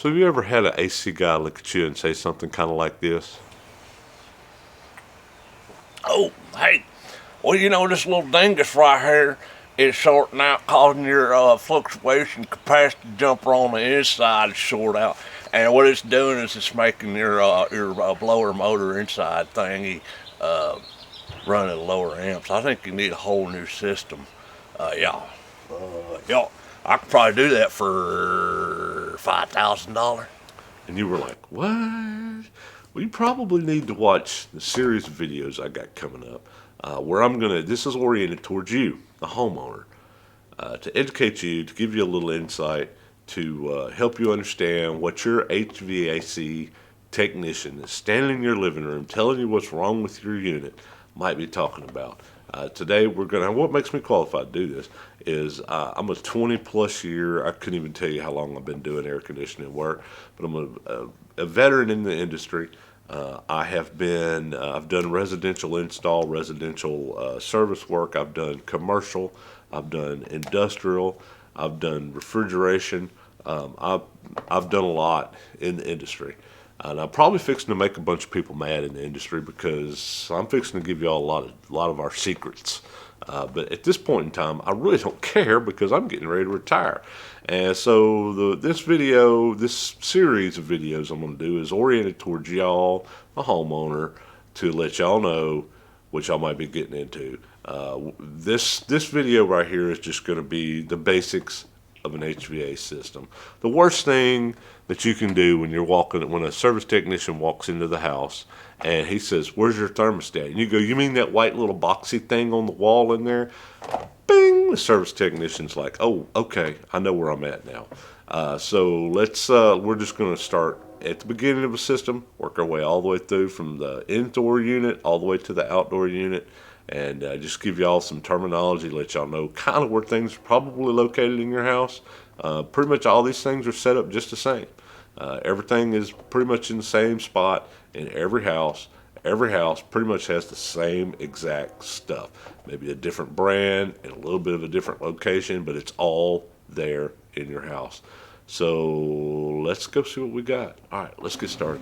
So have you ever had an AC guy look at you and say something kind of like this? Oh, hey, well, this little dingus right here is sorting out, causing your fluctuation capacity jumper on the inside to short out. And what it's doing is it's making your blower motor inside thingy uh, run at lower amps. I think you need a whole new system. Yeah, yeah, I could probably do that for $5,000. And you were like, what? Well, you probably need to watch the series of videos I got coming up where this is oriented towards you, the homeowner, to educate you, to give you a little insight, to help you understand what your HVAC technician that's standing in your living room telling you what's wrong with your unit might be talking about. Today what makes me qualified to do this is I'm a 20 plus year, I couldn't even tell you how long I've been doing air conditioning work, but I'm a veteran in the industry. I've done residential install, residential service work. I've done commercial. I've done industrial. I've done refrigeration. I've done a lot in the industry. And I'm probably fixing to make a bunch of people mad in the industry because I'm fixing to give you all a lot of our secrets. But at this point in time, I really don't care because I'm getting ready to retire. And so this series of videos I'm going to do is oriented towards y'all, the homeowner, to let y'all know what y'all might be getting into. This video right here is just going to be the basics of an HVAC system. The worst thing that you can do when a service technician walks into the house and he says, "Where's your thermostat?" And you go, "You mean that white little boxy thing on the wall in there?" Bing! The service technician's like, "Oh, okay, I know where I'm at now." We're just going to start at the beginning of a system, work our way all the way through from the indoor unit all the way to the outdoor unit, and just give y'all some terminology, let y'all know kind of where things are probably located in your house. Pretty much all these things are set up just the same. Everything is pretty much in the same spot in every house. Every house pretty much has the same exact stuff. Maybe a different brand and a little bit of a different location, but it's all there in your house. So let's go see what we got. All right, let's get started.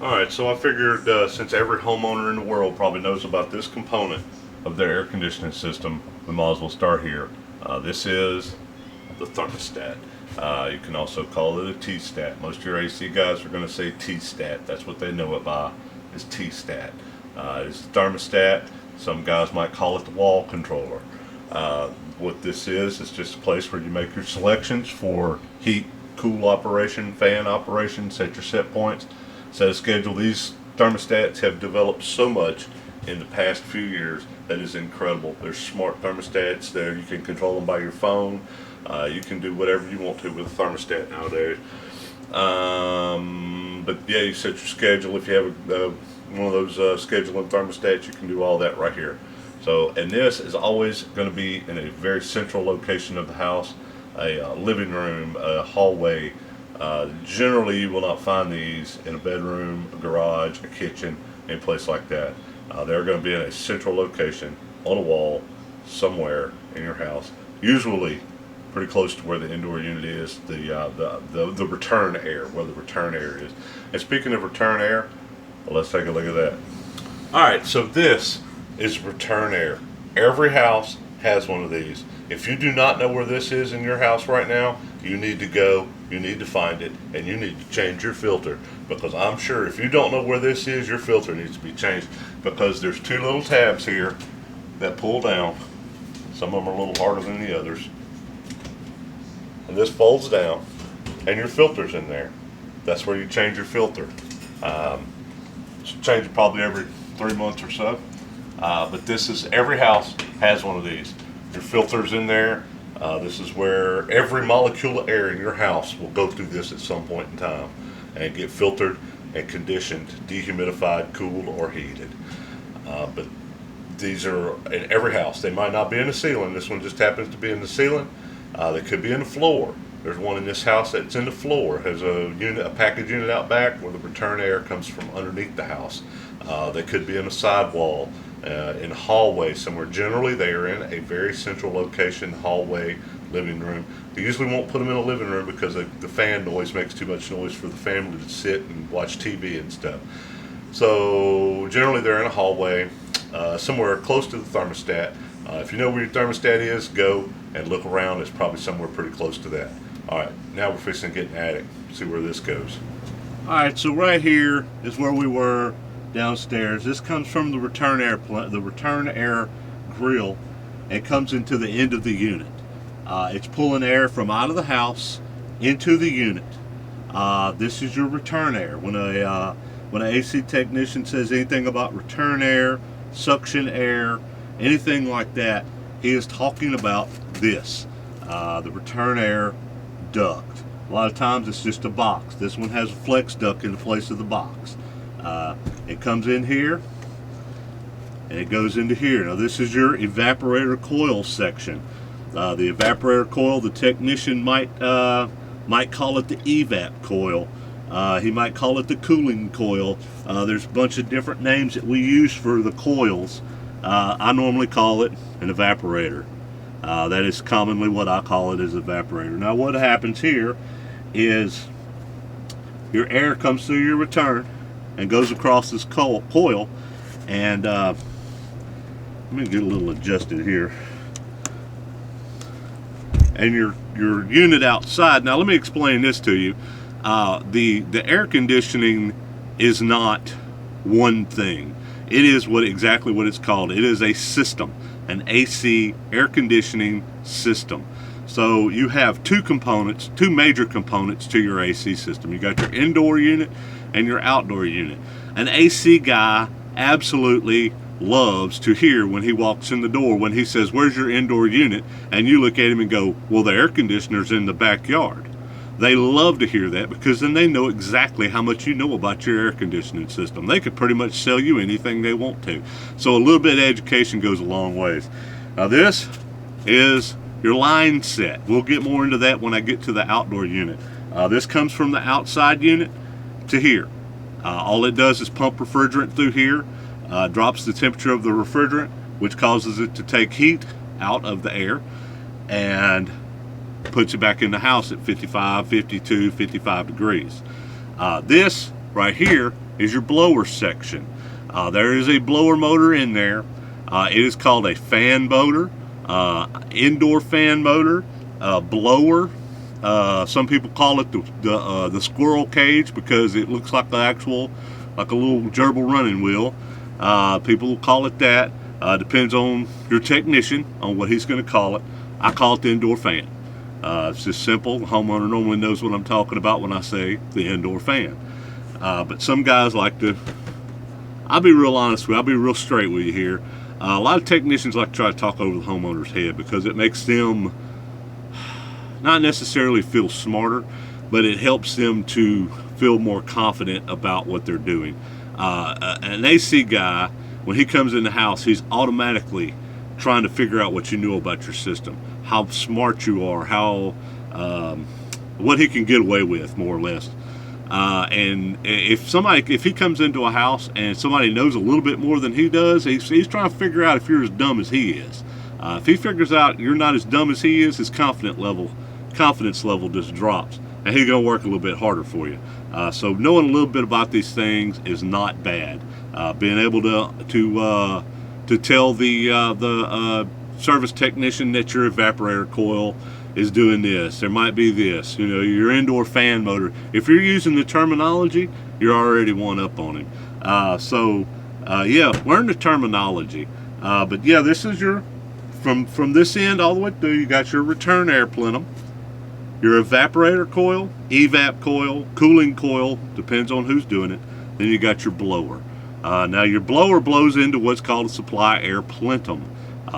All right, so I figured since every homeowner in the world probably knows about this component of their air conditioning system, we might as well start here. This is the thermostat. You can also call it a T-stat. Most of your AC guys are going to say T-stat. That's what they know it by, is T-stat. It's the thermostat. Some guys might call it the wall controller. What this is just a place where you make your selections for heat, cool operation, fan operation, set your set points, set a schedule. These thermostats have developed so much in the past few years that is incredible. There's smart thermostats there. You can control them by your phone. You can do whatever you want to with a thermostat nowadays. But yeah, you set your schedule. If you have one of those scheduling thermostats, you can do all that right here. So, and this is always going to be in a very central location of the house, a living room, a hallway. Generally, you will not find these in a bedroom, a garage, a kitchen, any place like that. They're going to be in a central location on a wall somewhere in your house, usually pretty close to where the indoor unit is, the return air, where the return air is. And speaking of return air, well, let's take a look at that. All right, so this is return air. Every house has one of these. If you do not know where this is in your house right now, you need to go, you need to find it, and you need to change your filter, because I'm sure if you don't know where this is, your filter needs to be changed, because there's two little tabs here that pull down. Some of them are a little harder than the others. And this folds down, and your filter's in there. That's where you change your filter. Change it probably every 3 months or so. But every house has one of these. Your filter's in there. This is where every molecule of air in your house will go through this at some point in time and get filtered and conditioned, dehumidified, cooled, or heated. But these are in every house. They might not be in the ceiling. This one just happens to be in the ceiling. They could be in the floor. There's one in this house that's in the floor. It has a package unit out back where the return air comes from underneath the house. They could be in a sidewall, in a hallway somewhere. Generally, they are in a very central location, hallway, living room. I usually won't put them in a living room because the fan noise makes too much noise for the family to sit and watch TV and stuff. So generally they're in a hallway, somewhere close to the thermostat. If you know where your thermostat is, go and look around. It's probably somewhere pretty close to that. All right, now we're fixing to get in the attic. See where this goes. All right, so right here is where we were downstairs. This comes from the return air grill. It comes into the end of the unit. It's pulling air from out of the house into the unit. This is your return air. When an AC technician says anything about return air, suction air, anything like that, he is talking about this, the return air duct. A lot of times it's just a box. This one has a flex duct in the place of the box. It comes in here and it goes into here. Now this is your evaporator coil section. The evaporator coil, the technician might call it the evap coil. He might call it the cooling coil. There's a bunch of different names that we use for the coils. I normally call it an evaporator. That is commonly what I call it, as evaporator. Now what happens here is your air comes through your return and goes across this coil, and let me get a little adjusted here. And your unit outside. Now let me explain this to you. The air conditioning is not one thing. It is exactly what it's called. It is a system, an AC air conditioning system. So you have two major components to your AC system. You got your indoor unit and your outdoor unit. An AC guy absolutely loves to hear when he walks in the door, when he says, "Where's your indoor unit?" and you look at him and go, "Well, the air conditioner's in the backyard." They love to hear that, because then they know exactly how much you know about your air conditioning system. They could pretty much sell you anything they want to. So a little bit of education goes a long ways. Now this is your line set. We'll get more into that when I get to the outdoor unit. This comes from the outside unit to here. All it does is pump refrigerant through here, drops the temperature of the refrigerant, which causes it to take heat out of the air, and puts it back in the house at 55, 52, 55 degrees. This right here is your blower section. There is a blower motor in there. It is called a fan motor, indoor fan motor, blower. Some people call it the squirrel cage, because it looks like like a little gerbil running wheel. People will call it that. Depends on your technician on what he's going to call it. I call it the indoor fan. It's just simple. The homeowner normally knows what I'm talking about when I say the indoor fan. But some guys like to, I'll be real honest with you, I'll be real straight with you here. A lot of technicians like to try to talk over the homeowner's head, because it makes them not necessarily feel smarter, but it helps them to feel more confident about what they're doing. An AC guy, when he comes in the house, he's automatically trying to figure out what you know about your system, how smart you are, what he can get away with, more or less. And if he comes into a house and somebody knows a little bit more than he does, he's trying to figure out if you're as dumb as he is. If he figures out you're not as dumb as he is, his confidence level just drops, and he's going to work a little bit harder for you. So knowing a little bit about these things is not bad. Being able to tell the service technician that your evaporator coil is doing this, there might be this, your indoor fan motor. If you're using the terminology, you're already one up on him. Yeah, learn the terminology. But yeah, this is your, from this end all the way through, you got your return air plenum, your evaporator coil, evap coil, cooling coil, depends on who's doing it. Then you got your blower. Now your blower blows into what's called a supply air plenum.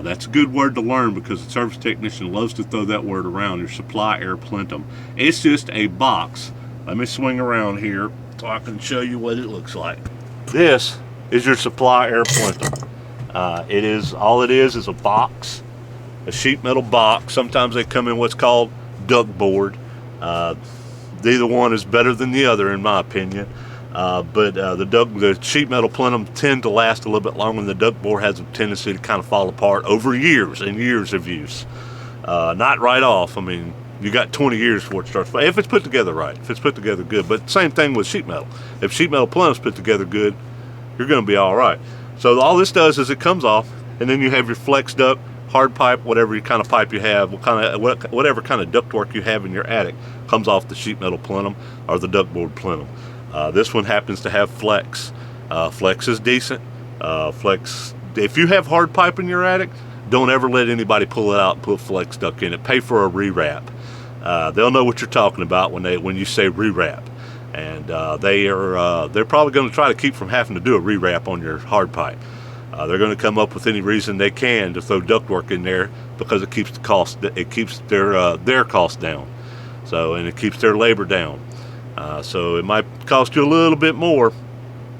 That's a good word to learn, because the service technician loves to throw that word around, your supply air plenum. It's just a box. Let me swing around here so I can show you what it looks like. This is your supply air plenum. All it is a box, a sheet metal box. Sometimes they come in what's called duct board. Neither one is better than the other, in my opinion. But the sheet metal plenum tend to last a little bit longer, and the duct board has a tendency to kind of fall apart over years and years of use. Not right off. I mean, You got 20 years before it starts flaking. If it's put together right, if it's put together good. But same thing with sheet metal. If sheet metal plenum's put together good, you're going to be all right. So all this does is it comes off, and then you have your flex duct, hard pipe, whatever kind of pipe you have, whatever kind of ductwork you have in your attic comes off the sheet metal plenum or the ductboard plenum. This one happens to have flex. Flex is decent. Flex. If you have hard pipe in your attic, don't ever let anybody pull it out and put flex duct in it. Pay for a rewrap. They'll know what you're talking about when you say rewrap, and they're probably going to try to keep from having to do a rewrap on your hard pipe. They're going to come up with any reason they can to throw ductwork in there because it keeps the cost. It keeps their cost down. So, and it keeps their labor down. So it might cost you a little bit more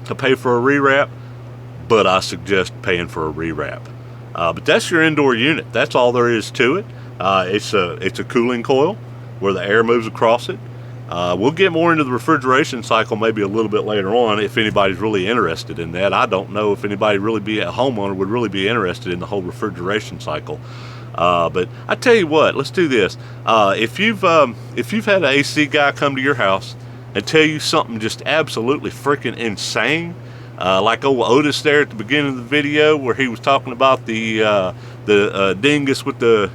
to pay for a rewrap, but I suggest paying for a rewrap. But that's your indoor unit. That's all there is to it. It's a cooling coil where the air moves across it. We'll get more into the refrigeration cycle maybe a little bit later on if anybody's really interested in that. I don't know if anybody really a homeowner would really be interested in the whole refrigeration cycle. But I tell you what, let's do this. If you've had an AC guy come to your house and tell you something just absolutely freaking insane, like old Otis there at the beginning of the video where he was talking about the dingus with the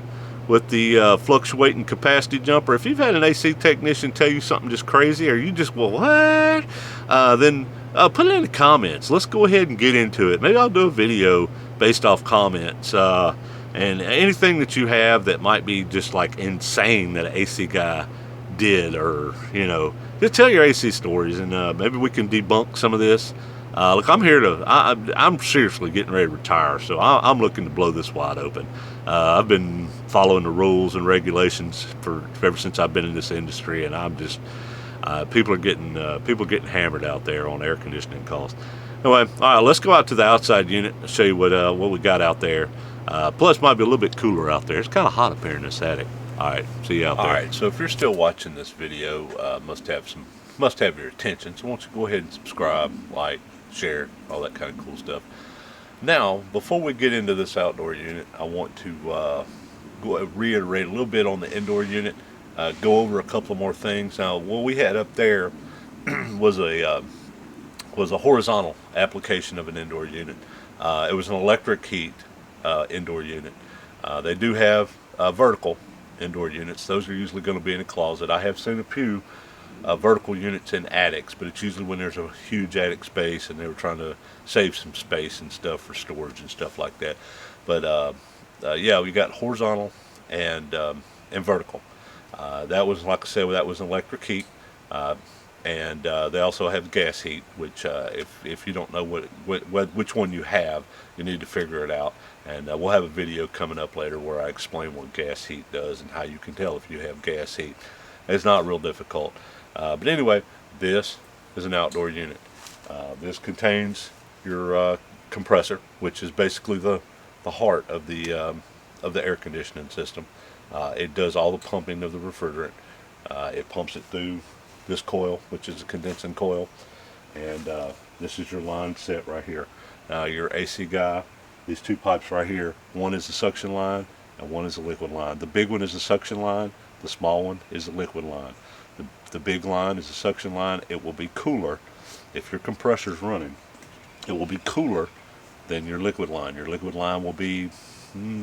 fluctuating capacity jumper. If you've had an AC technician tell you something just crazy, or you just, well, what? Then put it in the comments. Let's go ahead and get into it. Maybe I'll do a video based off comments. And anything that you have that might be just like insane that an AC guy did, or, you know, just tell your AC stories, and maybe we can debunk some of this. Look, I'm seriously getting ready to retire, so I'm looking to blow this wide open. I've been following the rules and regulations ever since I've been in this industry, and I'm just, people are getting hammered out there on air conditioning costs. Anyway, all right, let's go out to the outside unit and show you what we got out there. Plus, might be a little bit cooler out there. It's kind of hot up here in this attic. All right, see you out there. All right, so if you're still watching this video, must have your attention. So why don't you go ahead and subscribe, like, share, all that kind of cool stuff. Now, before we get into this outdoor unit, I want to reiterate a little bit on the indoor unit. Go over a couple more things. Now, what we had up there was a horizontal application of an indoor unit. It was an electric heat indoor unit. They do have vertical indoor units. Those are usually going to be in a closet. I have seen a few vertical units in attics, but it's usually when there's a huge attic space and they were trying to save some space and stuff for storage and stuff like that. But yeah, we got horizontal and vertical. That was, like I said, that was an electric heat. And they also have gas heat, which if you don't know which one you have, you need to figure it out. And we'll have a video coming up later where I explain what gas heat does and how you can tell if you have gas heat. It's not real difficult. But anyway, this is an outdoor unit. This contains your compressor, which is basically the heart of the air conditioning system. It does all the pumping of the refrigerant. It pumps it through this coil, which is a condensing coil, and this is your line set right here. Now, your AC guy, these two pipes right here, one is the suction line and one is the liquid line. The big one is the suction line, the small one is the liquid line. The big line is the suction line. It will be cooler if your compressor's running. It will be cooler than your liquid line. Your liquid line will be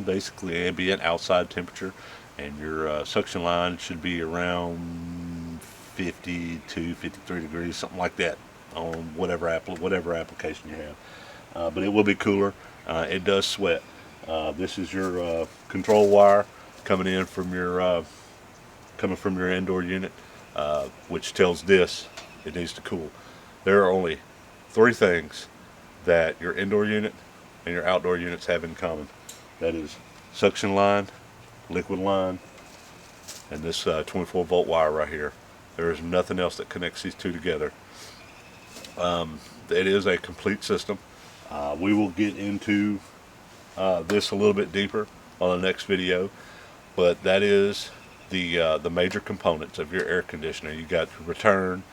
basically ambient outside temperature, and your suction line should be around 52, 53 degrees, something like that, on whatever application you have. But it will be cooler. It does sweat. This is your control wire coming in from your indoor unit, which tells this it needs to cool. There are only 3 things that your indoor unit and your outdoor units have in common. That is suction line, liquid line, and this 24 volt wire right here. There is nothing else that connects these two together. It is a complete system. We will get into this a little bit deeper on the next video, but that is the major components of your air conditioner. You got your return,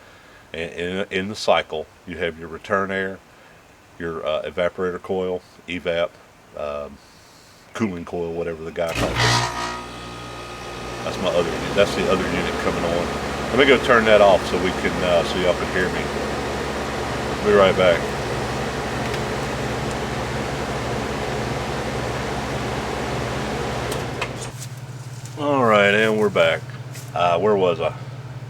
and in the cycle you have your return air, your evaporator coil, evap, cooling coil, whatever the guy calls it. That's my other unit. That's the other unit coming on. Let me go turn that off so we can so y'all can hear me. Be right back. All right, and we're back. Where was I?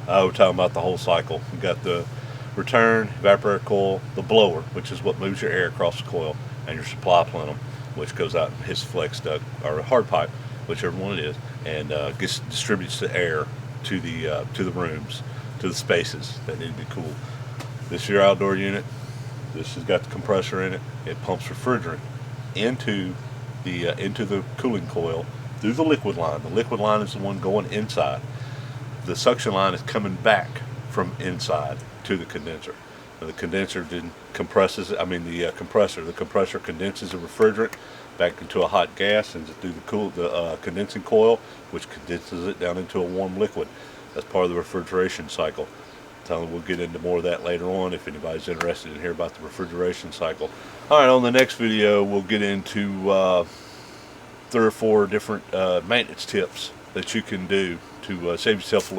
We're talking about the whole cycle. We got the return, evaporator coil, the blower, which is what moves your air across the coil, and your supply plenum, which goes out and hits flex duct or hard pipe, whichever one it is, and distributes the air to the rooms, to the spaces that need to be cooled. This is your outdoor unit. This has got the compressor in it. It pumps refrigerant into the cooling coil through the liquid line. The liquid line is the one going inside. The suction line is coming back from inside to the condenser. Now, the condenser then compresses. The compressor condenses the refrigerant back into a hot gas and through the condensing coil, which condenses it down into a warm liquid. That's part of the refrigeration cycle. We'll get into more of that later on if anybody's interested in hearing about the refrigeration cycle. All right, on the next video, we'll get into 3 or 4 different maintenance tips that you can do to save yourself a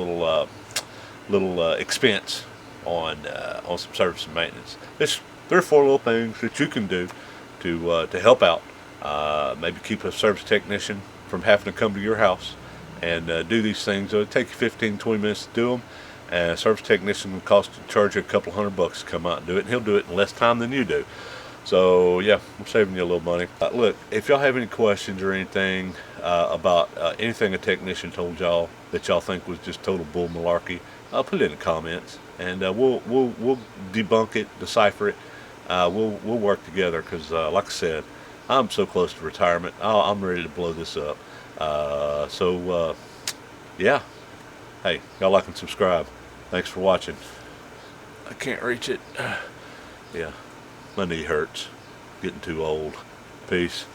little expense on some service and maintenance. There's 3 or 4 little things that you can do to help out. Maybe keep a service technician from having to come to your house and do these things. It'll take you 15-20 minutes to do them. And a service technician will charge you a couple $100 to come out and do it, and he'll do it in less time than you do. So yeah, I'm saving you a little money. Look, if y'all have any questions or anything about anything a technician told y'all that y'all think was just total bull malarkey, put it in the comments, and we'll debunk it, decipher it. We'll work together because, like I said, I'm so close to retirement. I'm ready to blow this up. Yeah. Hey, y'all like and subscribe. Thanks for watching. I can't reach it. Yeah, my knee hurts. Getting too old. Peace.